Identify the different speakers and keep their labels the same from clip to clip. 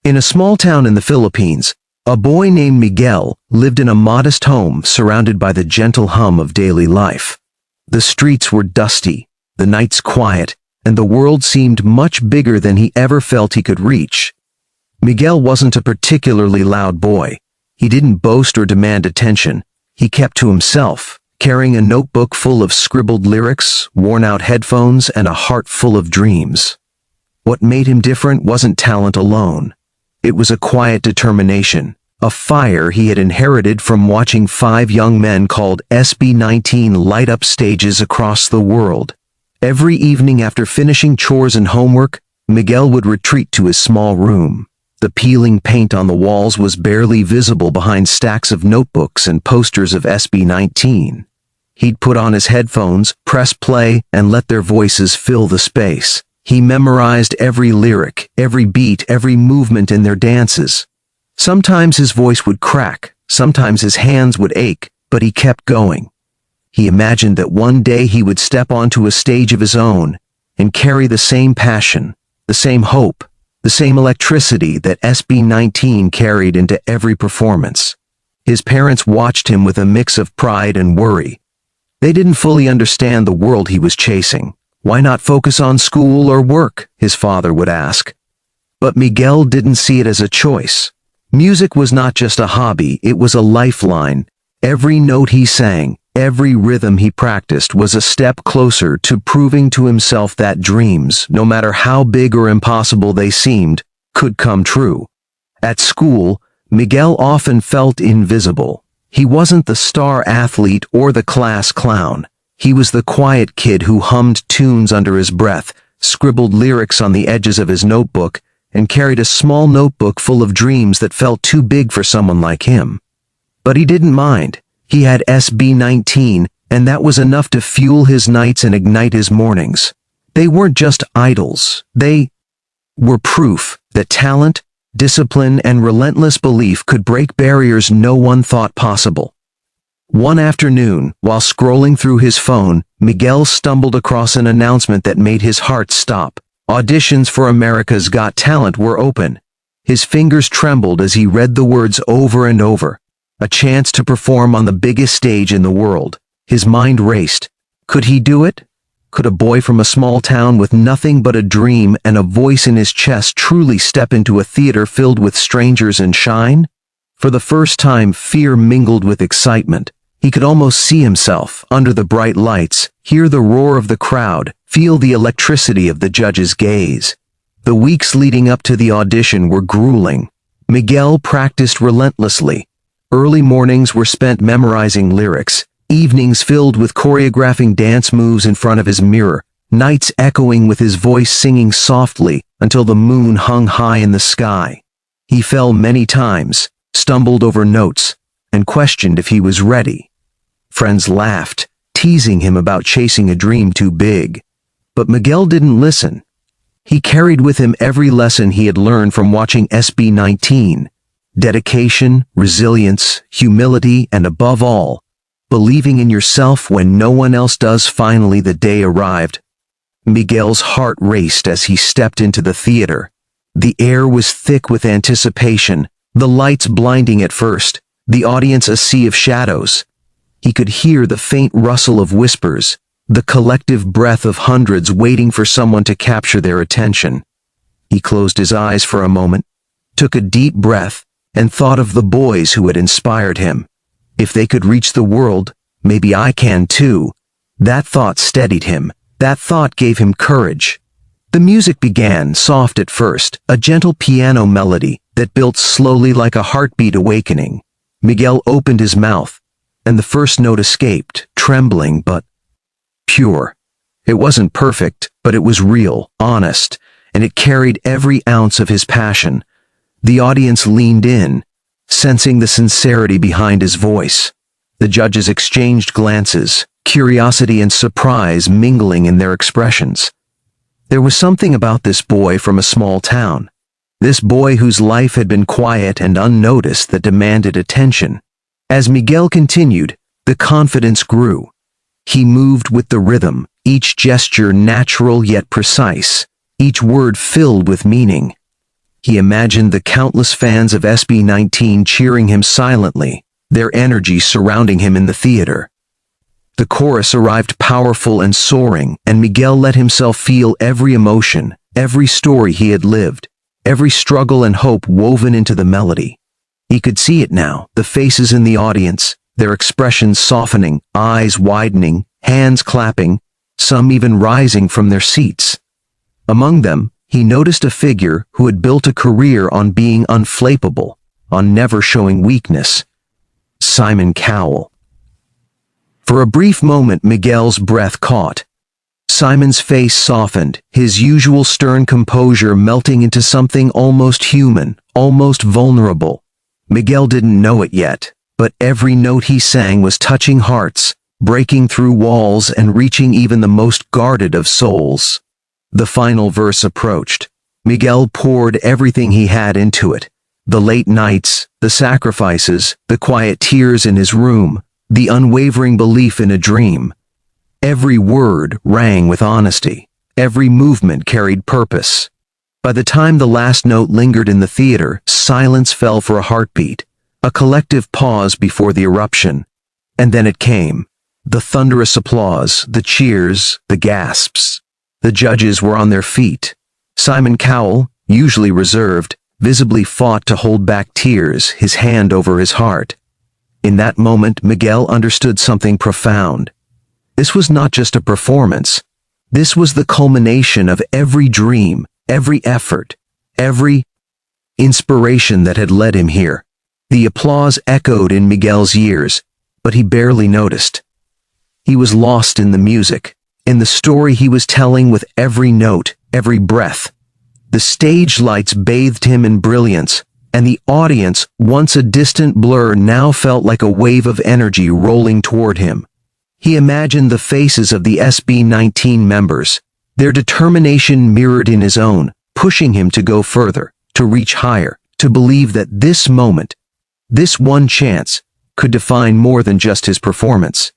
Speaker 1: In a small town in the Philippines, a boy named Miguel lived in a modest home surrounded by the gentle hum of daily life. The streets were dusty, the nights quiet, and the world seemed much bigger than he ever felt he could reach. Miguel wasn't a particularly loud boy. He didn't boast or demand attention. He kept to himself, carrying a notebook full of scribbled lyrics, worn-out headphones, and a heart full of dreams. What made him different wasn't talent alone. It was a quiet determination, a fire he had inherited from watching 5 young men called SB19 light up stages across the world. Every evening after finishing chores and homework, Miguel would retreat to his small room. The peeling paint on the walls was barely visible behind stacks of notebooks and posters of SB19. He'd put on his headphones, press play, and let their voices fill the space. He memorized every lyric, every beat, every movement in their dances. Sometimes his voice would crack, sometimes his hands would ache, but he kept going. He imagined that one day he would step onto a stage of his own and carry the same passion, the same hope, the same electricity that SB19 carried into every performance. His parents watched him with a mix of pride and worry. They didn't fully understand the world he was chasing. Why not focus on school or work? His father would ask. But Miguel didn't see it as a choice. Music was not just a hobby, it was a lifeline. Every note he sang, every rhythm he practiced was a step closer to proving to himself that dreams, no matter how big or impossible they seemed, could come true. At school, Miguel often felt invisible. He wasn't the star athlete or the class clown. He was the quiet kid who hummed tunes under his breath, scribbled lyrics on the edges of his notebook, and carried a small notebook full of dreams that felt too big for someone like him. But he didn't mind. He had SB19, and that was enough to fuel his nights and ignite his mornings. They weren't just idols. They were proof that talent, discipline, and relentless belief could break barriers no one thought possible. One afternoon, while scrolling through his phone, Miguel stumbled across an announcement that made his heart stop. Auditions for America's Got Talent were open. His fingers trembled as he read the words over and over. A chance to perform on the biggest stage in the world. His mind raced. Could he do it? Could a boy from a small town with nothing but a dream and a voice in his chest truly step into a theater filled with strangers and shine? For the first time, fear mingled with excitement. He could almost see himself, under the bright lights, hear the roar of the crowd, feel the electricity of the judge's gaze. The weeks leading up to the audition were grueling. Miguel practiced relentlessly. Early mornings were spent memorizing lyrics, evenings filled with choreographing dance moves in front of his mirror, nights echoing with his voice singing softly until the moon hung high in the sky. He fell many times, stumbled over notes, and questioned if he was ready. Friends laughed, teasing him about chasing a dream too big. But Miguel didn't listen. He carried with him every lesson he had learned from watching SB19. Dedication, resilience, humility, and above all, believing in yourself when no one else does. Finally, the day arrived. Miguel's heart raced as he stepped into the theater. The air was thick with anticipation, the lights blinding at first, the audience a sea of shadows. He could hear the faint rustle of whispers, the collective breath of hundreds waiting for someone to capture their attention. He closed his eyes for a moment, took a deep breath, and thought of the boys who had inspired him. If they could reach the world, maybe I can too. That thought steadied him. That thought gave him courage. The music began, soft at first, a gentle piano melody that built slowly like a heartbeat awakening. Miguel opened his mouth, and the first note escaped, trembling but pure. It wasn't perfect, but it was real, honest, and it carried every ounce of his passion. The audience leaned in, sensing the sincerity behind his voice. The judges exchanged glances, curiosity and surprise mingling in their expressions. There was something about this boy from a small town, this boy whose life had been quiet and unnoticed that demanded attention. As Miguel continued, the confidence grew. He moved with the rhythm, each gesture natural yet precise, each word filled with meaning. He imagined the countless fans of SB19 cheering him silently, their energy surrounding him in the theater. The chorus arrived powerful and soaring, and Miguel let himself feel every emotion, every story he had lived, every struggle and hope woven into the melody. He could see it now, the faces in the audience, their expressions softening, eyes widening, hands clapping, some even rising from their seats. Among them, he noticed a figure who had built a career on being unflappable, on never showing weakness. Simon Cowell. For a brief moment, Miguel's breath caught. Simon's face softened, his usual stern composure melting into something almost human, almost vulnerable. Miguel didn't know it yet, but every note he sang was touching hearts, breaking through walls and reaching even the most guarded of souls. The final verse approached. Miguel poured everything he had into it. The late nights, the sacrifices, the quiet tears in his room, the unwavering belief in a dream. Every word rang with honesty. Every movement carried purpose. By the time the last note lingered in the theater, silence fell for a heartbeat, a collective pause before the eruption. And then it came. The thunderous applause, the cheers, the gasps. The judges were on their feet. Simon Cowell, usually reserved, visibly fought to hold back tears, his hand over his heart. In that moment, Miguel understood something profound. This was not just a performance. This was the culmination of every dream, every effort, every inspiration that had led him here. The applause echoed in Miguel's ears, but he barely noticed. He was lost in the music, in the story he was telling with every note, every breath. The stage lights bathed him in brilliance, and the audience, once a distant blur, now felt like a wave of energy rolling toward him. He imagined the faces of the SB19 members, their determination mirrored in his own, pushing him to go further, to reach higher, to believe that this moment, this one chance, could define more than just his performance.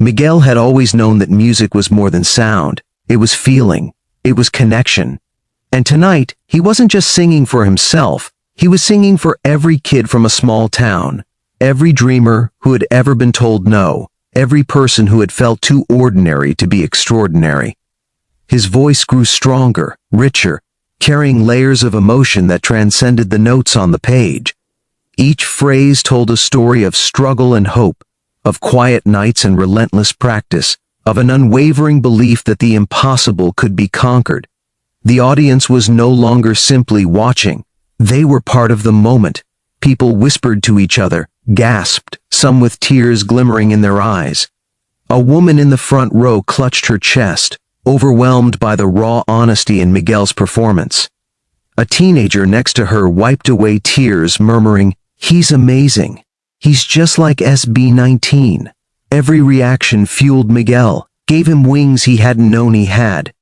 Speaker 1: Miguel had always known that music was more than sound. It was feeling. It was connection. And tonight, he wasn't just singing for himself. He was singing for every kid from a small town, every dreamer who had ever been told no, every person who had felt too ordinary to be extraordinary. His voice grew stronger, richer, carrying layers of emotion that transcended the notes on the page. Each phrase told a story of struggle and hope, of quiet nights and relentless practice, of an unwavering belief that the impossible could be conquered. The audience was no longer simply watching. They were part of the moment. People whispered to each other, gasped, some with tears glimmering in their eyes. A woman in the front row clutched her chest, overwhelmed by the raw honesty in Miguel's performance. A teenager next to her wiped away tears, murmuring, "He's amazing. He's just like SB19. Every reaction fueled Miguel, gave him wings he hadn't known he had.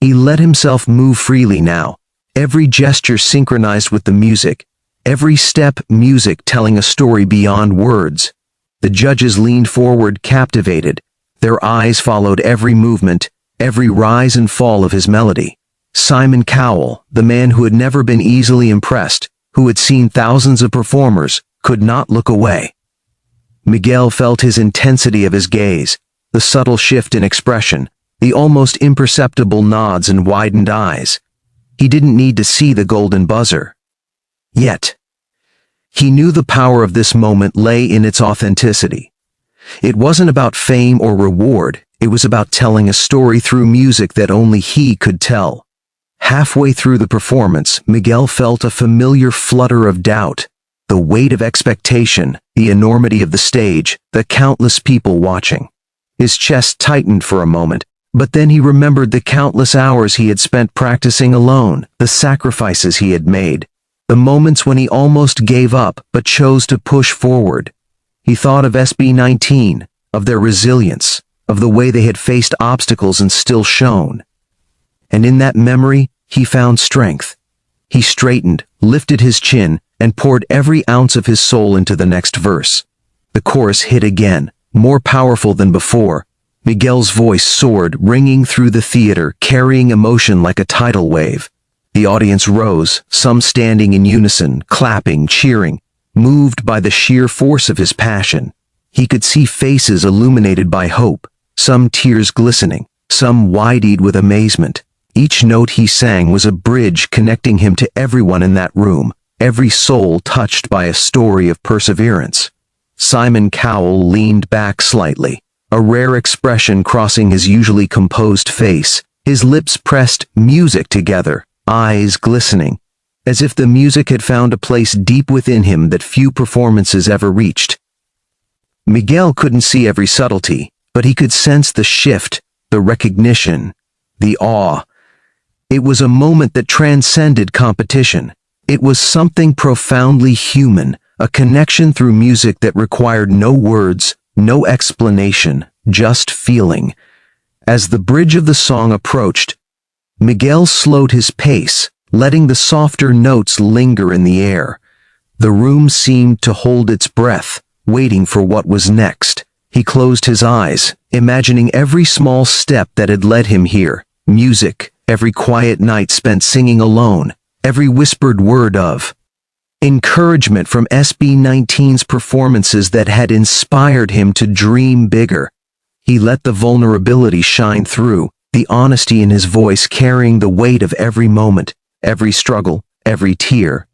Speaker 1: He let himself move freely now, every gesture synchronized with the music, every step music telling a story beyond words. The judges leaned forward, captivated. Their eyes followed every movement, every rise and fall of his melody. Simon Cowell, the man who had never been easily impressed, who had seen thousands of performers, could not look away. Miguel felt his intensity of his gaze, the subtle shift in expression, the almost imperceptible nods and widened eyes. He didn't need to see the golden buzzer. Yet, he knew the power of this moment lay in its authenticity. It wasn't about fame or reward, it was about telling a story through music that only he could tell. Halfway through the performance, Miguel felt a familiar flutter of doubt. The weight of expectation, the enormity of the stage, the countless people watching. His chest tightened for a moment, but then he remembered the countless hours he had spent practicing alone, the sacrifices he had made, the moments when he almost gave up but chose to push forward. He thought of SB19, of their resilience, of the way they had faced obstacles and still shone. And in that memory, he found strength. He straightened, lifted his chin, and poured every ounce of his soul into the next verse. The chorus hit again, more powerful than before. Miguel's voice soared, ringing through the theater, carrying emotion like a tidal wave. The audience rose, some standing in unison, clapping, cheering, moved by the sheer force of his passion. He could see faces illuminated by hope, some tears glistening, some wide-eyed with amazement. Each note he sang was a bridge connecting him to everyone in that room, every soul touched by a story of perseverance. Simon Cowell leaned back slightly, a rare expression crossing his usually composed face, his lips pressed music together, eyes glistening, as if the music had found a place deep within him that few performances ever reached. Miguel couldn't see every subtlety, but he could sense the shift, the recognition, the awe. It was a moment that transcended competition. It was something profoundly human, a connection through music that required no words, no explanation, just feeling. As the bridge of the song approached, Miguel slowed his pace, letting the softer notes linger in the air. The room seemed to hold its breath, waiting for what was next. He closed his eyes, imagining every small step that had led him here. Music, every quiet night spent singing alone, every whispered word of encouragement from SB19's performances that had inspired him to dream bigger. He let the vulnerability shine through, the honesty in his voice carrying the weight of every moment, every struggle, every tear.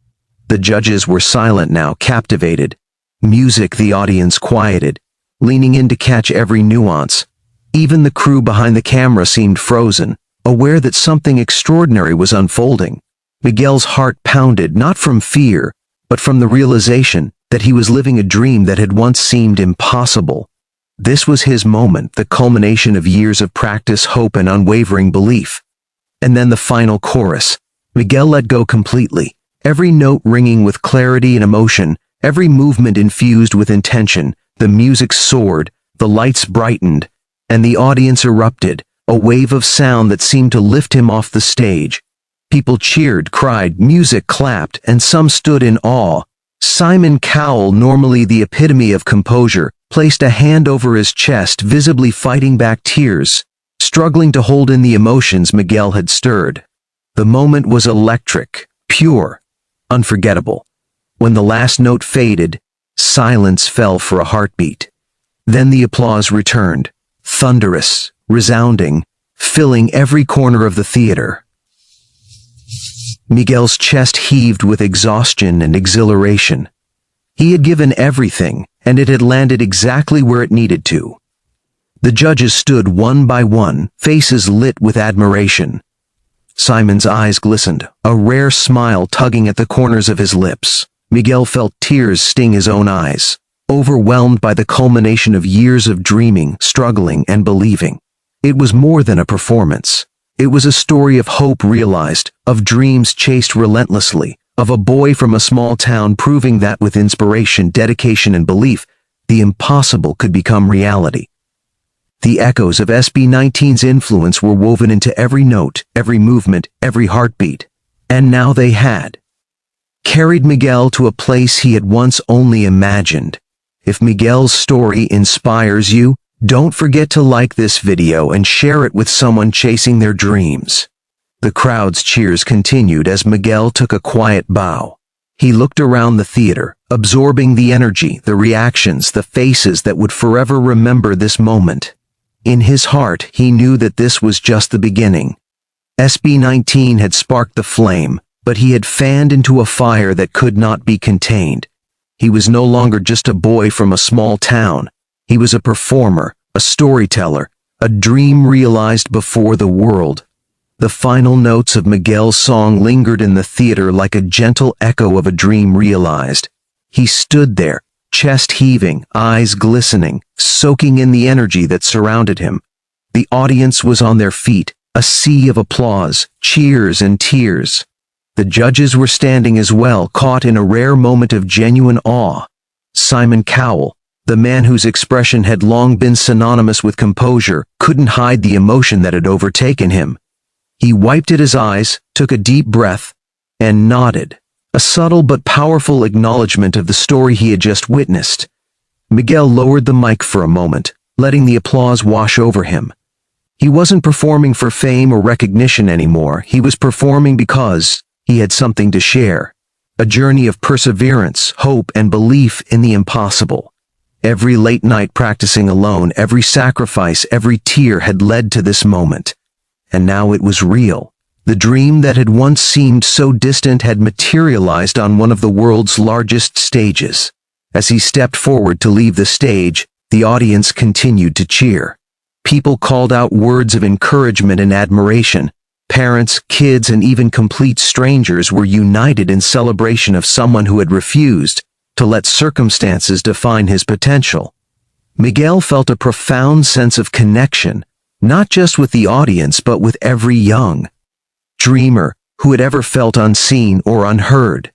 Speaker 1: The judges were silent now, captivated. Music the audience quieted, leaning in to catch every nuance. Even the crew behind the camera seemed frozen, aware that something extraordinary was unfolding. Miguel's heart pounded, not from fear, but from the realization that he was living a dream that had once seemed impossible. This was his moment, the culmination of years of practice, hope, and unwavering belief. And then the final chorus. Miguel let go completely, every note ringing with clarity and emotion, every movement infused with intention. The music soared, the lights brightened, and the audience erupted, a wave of sound that seemed to lift him off the stage. People cheered, cried, music clapped, and some stood in awe. Simon Cowell, normally the epitome of composure, placed a hand over his chest, visibly fighting back tears, struggling to hold in the emotions Miguel had stirred. The moment was electric, pure, unforgettable. When the last note faded, silence fell for a heartbeat. Then the applause returned, thunderous, resounding, filling every corner of the theater. Miguel's chest heaved with exhaustion and exhilaration. He had given everything, and it had landed exactly where it needed to. The judges stood one by one, faces lit with admiration. Simon's eyes glistened, a rare smile tugging at the corners of his lips. Miguel felt tears sting his own eyes, overwhelmed by the culmination of years of dreaming, struggling, and believing. It was more than a performance. It was a story of hope realized, of dreams chased relentlessly, of a boy from a small town proving that with inspiration, dedication, and belief, the impossible could become reality. The echoes of SB19's influence were woven into every note, every movement, every heartbeat. And now they had carried Miguel to a place he had once only imagined. If Miguel's story inspires you, don't forget to like this video and share it with someone chasing their dreams. The crowd's cheers continued as Miguel took a quiet bow. He looked around the theater, absorbing the energy, the reactions, the faces that would forever remember this moment. In his heart, he knew that this was just the beginning. SB19 had sparked the flame, but he had fanned into a fire that could not be contained. He was no longer just a boy from a small town. He was a performer, a storyteller, a dream realized before the world. The final notes of Miguel's song lingered in the theater like a gentle echo of a dream realized. He stood there, chest heaving, eyes glistening, soaking in the energy that surrounded him. The audience was on their feet, a sea of applause, cheers, and tears. The judges were standing as well, caught in a rare moment of genuine awe. Simon Cowell, the man whose expression had long been synonymous with composure, couldn't hide the emotion that had overtaken him. He wiped at his eyes, took a deep breath, and nodded, a subtle but powerful acknowledgement of the story he had just witnessed. Miguel lowered the mic for a moment, letting the applause wash over him. He wasn't performing for fame or recognition anymore. He was performing because he had something to share. A journey of perseverance, hope, and belief in the impossible. Every late night practicing alone, every sacrifice, every tear had led to this moment. And now it was real. The dream that had once seemed so distant had materialized on one of the world's largest stages. As he stepped forward to leave the stage, the audience continued to cheer. People called out words of encouragement and admiration. Parents, kids, and even complete strangers were united in celebration of someone who had refused to let circumstances define his potential. Miguel felt a profound sense of connection, not just with the audience but with every young dreamer who had ever felt unseen or unheard.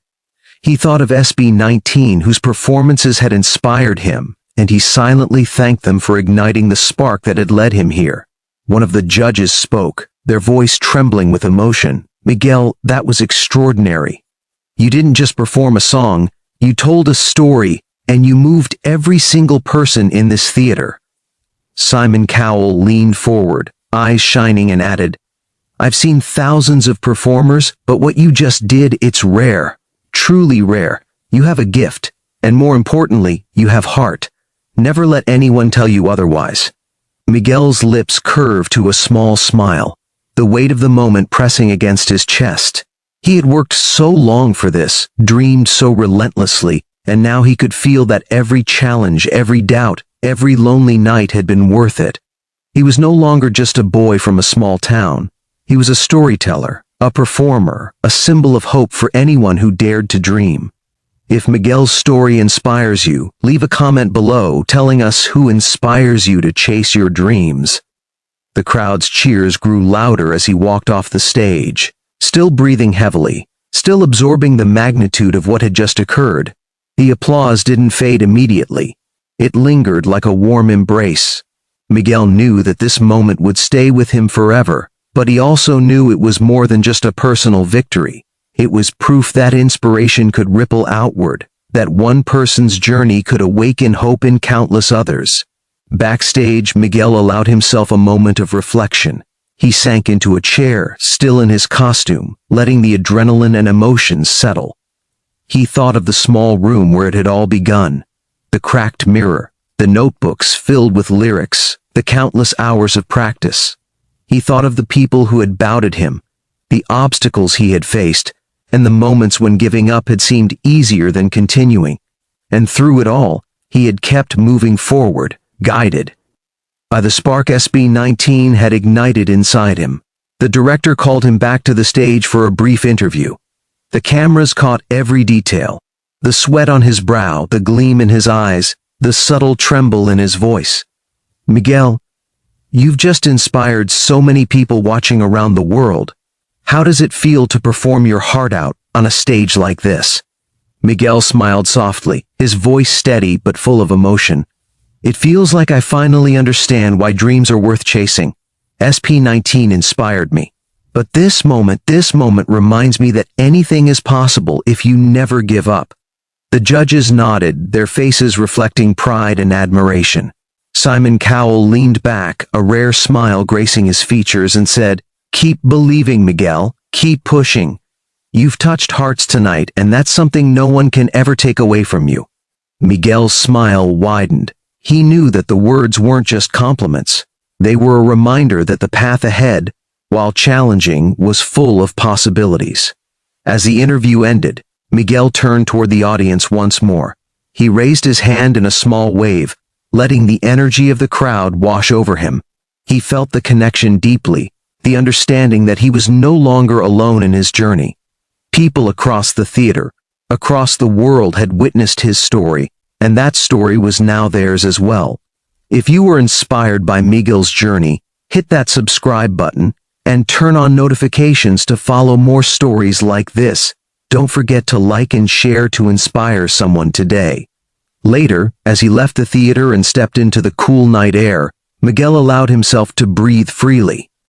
Speaker 1: He thought of SB19, whose performances had inspired him, and he silently thanked them for igniting the spark that had led him here. One of the judges spoke, their voice trembling with emotion. "Miguel, that was extraordinary. You didn't just perform a song, you told a story, and you moved every single person in this theater." Simon Cowell leaned forward, eyes shining, and added, "I've seen thousands of performers, but what you just did, it's rare. Truly rare. You have a gift, and more importantly, you have heart. Never let anyone tell you otherwise." Miguel's lips curved to a small smile, the weight of the moment pressing against his chest. He had worked so long for this, dreamed so relentlessly, and now he could feel that every challenge, every doubt, every lonely night had been worth it. He was no longer just a boy from a small town. He was a storyteller, a performer, a symbol of hope for anyone who dared to dream. If Miguel's story inspires you, leave a comment below telling us who inspires you to chase your dreams. The crowd's cheers grew louder as he walked off the stage, still breathing heavily, still absorbing the magnitude of what had just occurred. The applause didn't fade immediately. It lingered like a warm embrace. Miguel knew that this moment would stay with him forever, but he also knew it was more than just a personal victory. It was proof that inspiration could ripple outward, that one person's journey could awaken hope in countless others. Backstage, Miguel allowed himself a moment of reflection. He sank into a chair, still in his costume, letting the adrenaline and emotions settle. He thought of the small room where it had all begun, the cracked mirror, the notebooks filled with lyrics, the countless hours of practice. He thought of the people who had doubted him, the obstacles he had faced, and the moments when giving up had seemed easier than continuing. And through it all, he had kept moving forward, guided by the spark SB19 had ignited inside him. The director called him back to the stage for a brief interview. The cameras caught every detail, the sweat on his brow, the gleam in his eyes, the subtle tremble in his voice. "Miguel, you've just inspired so many people watching around the world. How does it feel to perform your heart out on a stage like this?" Miguel smiled softly, his voice steady but full of emotion. "It feels like I finally understand why dreams are worth chasing. SB19 inspired me. But this moment reminds me that anything is possible if you never give up." The judges nodded, their faces reflecting pride and admiration. Simon Cowell leaned back, a rare smile gracing his features, and said, "Keep believing, Miguel. Keep pushing. You've touched hearts tonight, and that's something no one can ever take away from you." Miguel's smile widened. He knew that the words weren't just compliments. They were a reminder that the path ahead, while challenging, was full of possibilities. As the interview ended, Miguel turned toward the audience once more. He raised his hand in a small wave, letting the energy of the crowd wash over him. He felt the connection deeply, the understanding that he was no longer alone in his journey. People across the theater, across the world had witnessed his story, and that story was now theirs as well. If you were inspired by Miguel's journey, hit that subscribe button and turn on notifications to follow more stories like this. Don't forget to like and share to inspire someone today. Later, as he left the theater and stepped into the cool night air, Miguel allowed himself to breathe freely.